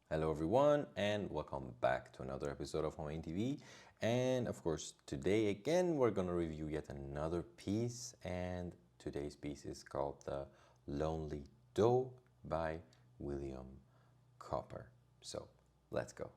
Hello everyone and welcome back to another episode of Home TV. And of course, today again we're going to review yet another piece, and today's piece is called The Lonely Doe by William Cowper. So, let's go.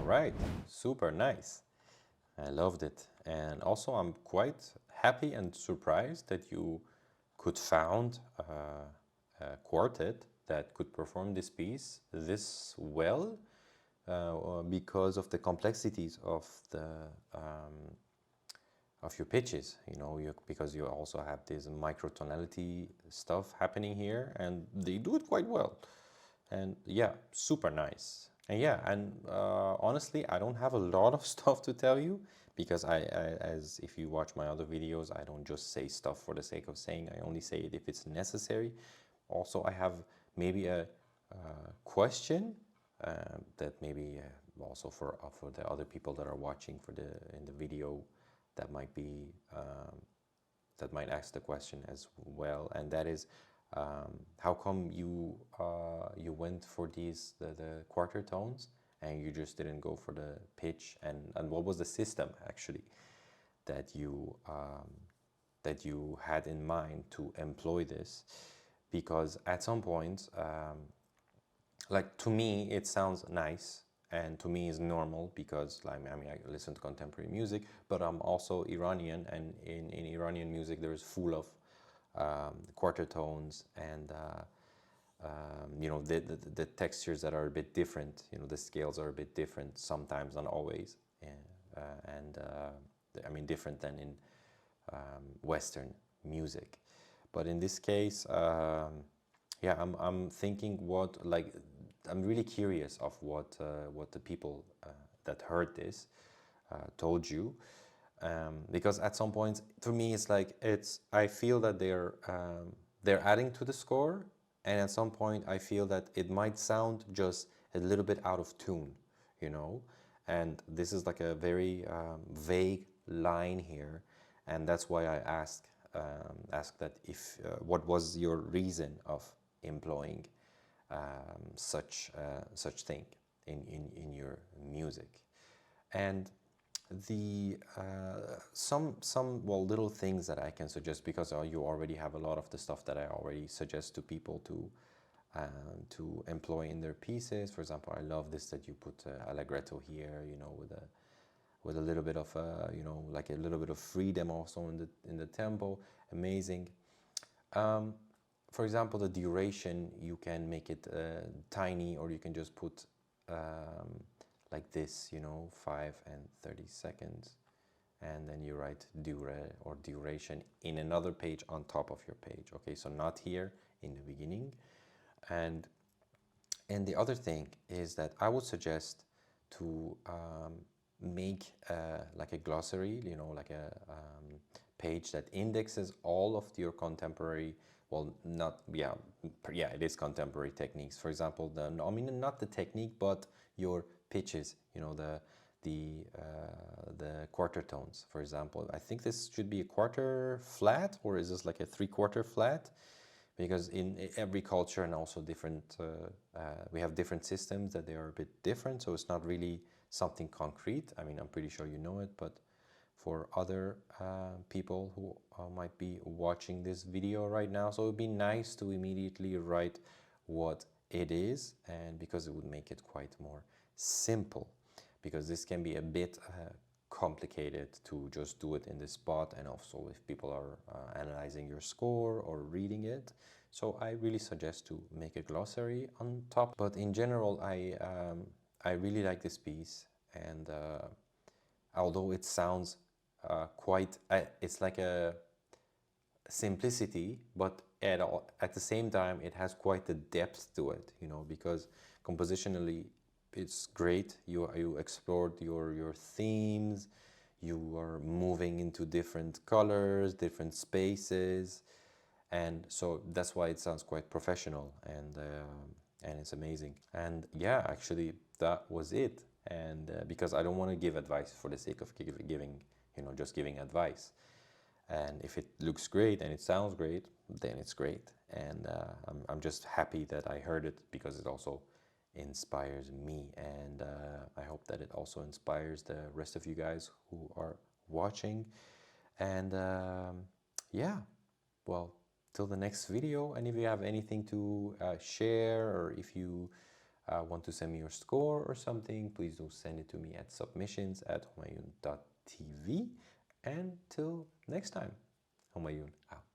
right, super nice. I loved it. And also, I'm quite happy and surprised that you could found a quartet that could perform this piece this well because of the complexities of your pitches. Because you also have this microtonality stuff happening here, and they do it quite well. And yeah, super nice. And yeah, and honestly, I don't have a lot of stuff to tell you because as if you watch my other videos, I don't just say stuff for the sake of saying. I only say it if it's necessary. Also, I have maybe a question that maybe also for the other people that are watching in the video that might be that might ask the question as well, and that is how come you went for the quarter tones and you just didn't go for the pitch, and what was the system actually that you had in mind to employ this? Because at some point, like to me, it sounds nice and to me is normal because I listen to contemporary music, but I'm also Iranian, and in Iranian music there is full of quarter tones and the textures that are a bit different. The scales are a bit different sometimes, not always, and different than in Western music. But in this case, yeah, I'm thinking I'm really curious of what the people that heard this told you, because at some points, for me, it's like I feel that they're adding to the score, and at some point, I feel that it might sound just a little bit out of tune, and this is like a very vague line here, and that's why I ask that if what was your reason of employing such thing in your music. And the some little things that I can suggest, because you already have a lot of the stuff that I already suggest to people to employ in their pieces. For example, I love this that you put allegretto here, with a little bit of like a little bit of freedom also in the tempo. Amazing. For example, the duration, you can make it tiny, or you can just put like this, 5 and 30 seconds, and then you write duration in another page on top of your page. Okay, so not here in the beginning. And the other thing is that I would suggest to make like a glossary, like a page that indexes all of your contemporary, it is contemporary techniques. For example, not the technique, but your pitches, the quarter tones, for example. I think this should be a quarter flat, or is this like a 3/4 flat? Because in every culture and also different, we have different systems that they are a bit different, so it's not really something concrete. I'm pretty sure you know it, but for other people who might be watching this video right now, so it would be nice to immediately write what it is, and because it would make it quite more simple, because this can be a bit complicated to just do it in the spot, and also if people are analyzing your score or reading it. So I really suggest to make a glossary on top. But in general, I really like this piece, and although it sounds it's like a simplicity, but at the same time it has quite a depth to it, because compositionally it's great. You explored your themes, you are moving into different colors, different spaces, and so that's why it sounds quite professional, and it's amazing. And yeah, actually that was it. And because I don't want to give advice for the sake of giving, just giving advice. And if it looks great and it sounds great, then it's great. And I'm just happy that I heard it, because it also inspires me. And I hope that it also inspires the rest of you guys who are watching. And yeah, well, till the next video. And if you have anything to share, or if you want to send me your score or something, please do send it to me at submissions@humayun.tv. And till next time, Humayun out.